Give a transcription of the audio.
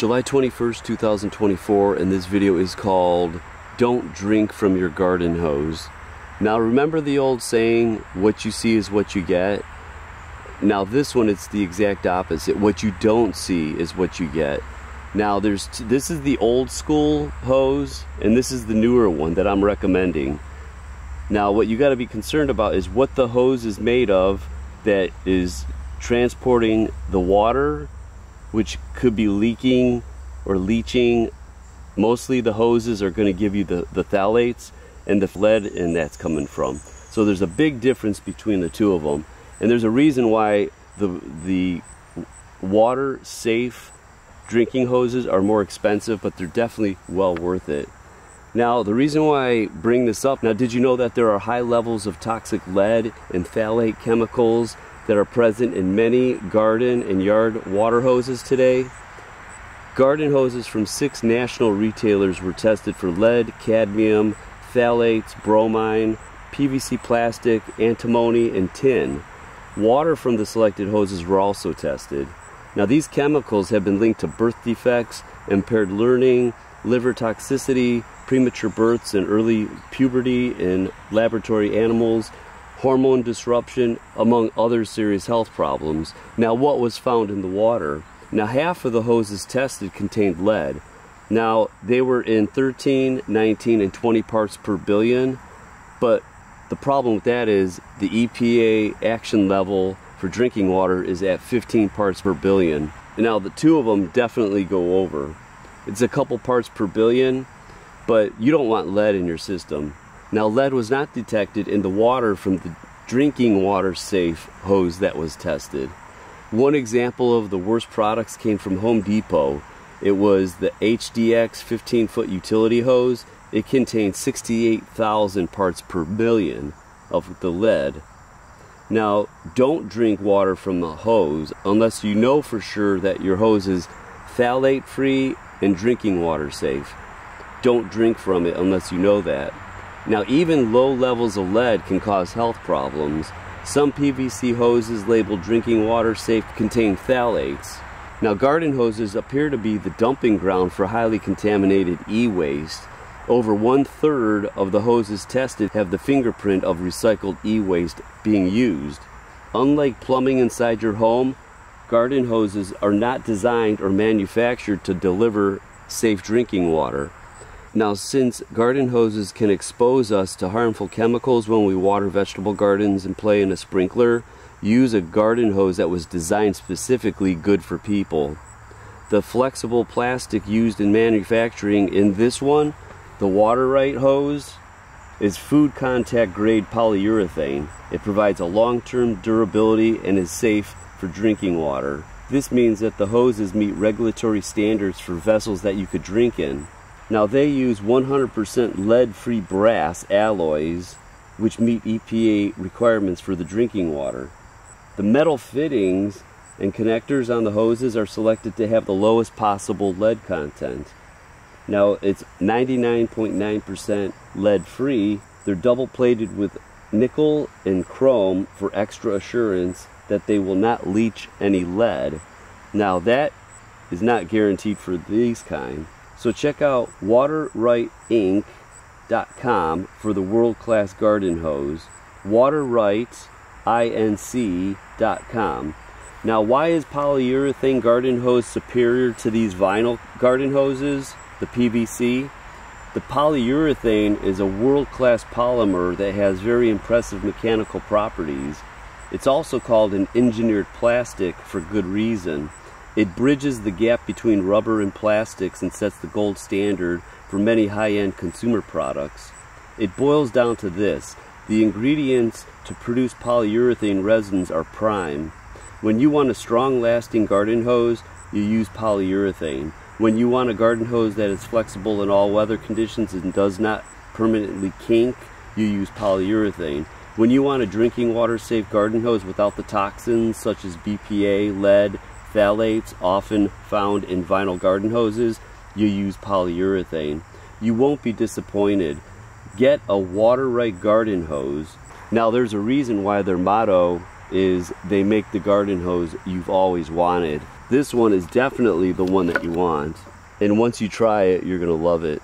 July 21st, 2024, and this video is called Don't Drink from Your Garden Hose. Now remember the old saying, what you see is what you get? Now this one, it's the exact opposite. What you don't see is what you get. Now this is the old school hose, and this is the newer one that I'm recommending. Now what you got to be concerned about is what the hose is made of that is transporting the water, which could be leaking or leaching. Mostly the hoses are going to give you the phthalates and the lead, and that's coming from. So there's a big difference between the two of them, and there's a reason why the water safe drinking hoses are more expensive, but they're definitely well worth it. Now the reason why I bring this up, now did you know that there are high levels of toxic lead and phthalate chemicals that are present in many garden and yard water hoses today? Garden hoses from 6 national retailers were tested for lead, cadmium, phthalates, bromine, PVC plastic, antimony, and tin. Water from the selected hoses were also tested. Now these chemicals have been linked to birth defects, impaired learning, liver toxicity, premature births and early puberty in laboratory animals, hormone disruption, among other serious health problems. Now what was found in the water? Now half of the hoses tested contained lead. Now they were in 13, 19, and 20 parts per billion, but the problem with that is the EPA action level for drinking water is at 15 parts per billion. Now the two of them definitely go over. It's a couple parts per billion, but you don't want lead in your system. Now lead was not detected in the water from the drinking water safe hose that was tested. One example of the worst products came from Home Depot. It was the HDX 15-foot utility hose. It contained 68,000 parts per million of the lead. Now, don't drink water from the hose unless you know for sure that your hose is phthalate free and drinking water safe. Don't drink from it unless you know that. Now, even low levels of lead can cause health problems. Some PVC hoses labeled drinking water safe contain phthalates. Now, garden hoses appear to be the dumping ground for highly contaminated e-waste. Over 1/3 of the hoses tested have the fingerprint of recycled e-waste being used. Unlike plumbing inside your home, garden hoses are not designed or manufactured to deliver safe drinking water. Now, since garden hoses can expose us to harmful chemicals when we water vegetable gardens and play in a sprinkler, use a garden hose that was designed specifically good for people. The flexible plastic used in manufacturing in this one, the Water-Right hose, is food contact grade polyurethane. It provides a long-term durability and is safe for drinking water. This means that the hoses meet regulatory standards for vessels that you could drink in. Now they use 100% lead-free brass alloys, which meet EPA requirements for the drinking water. The metal fittings and connectors on the hoses are selected to have the lowest possible lead content. Now it's 99.9% lead-free. They're double-plated with nickel and chrome for extra assurance that they will not leach any lead. Now that is not guaranteed for these kind. So check out WaterRightInc.com for the world-class garden hose. WaterRightInc.com. Now why is polyurethane garden hose superior to these vinyl garden hoses? The PVC. The polyurethane is a world-class polymer that has very impressive mechanical properties. It's also called an engineered plastic for good reason. It bridges the gap between rubber and plastics and sets the gold standard for many high-end consumer products. It boils down to this: the ingredients to produce polyurethane resins are prime. When you want a strong lasting garden hose, you use polyurethane. When you want a garden hose that is flexible in all weather conditions and does not permanently kink, you use polyurethane. When you want a drinking water safe garden hose without the toxins such as BPA, lead, phthalates often found in vinyl garden hoses, you use polyurethane. You won't be disappointed. Get a Water-Right garden hose. Now there's a reason why their motto is they make the garden hose you've always wanted. This one is definitely the one that you want. And once you try it, you're gonna love it.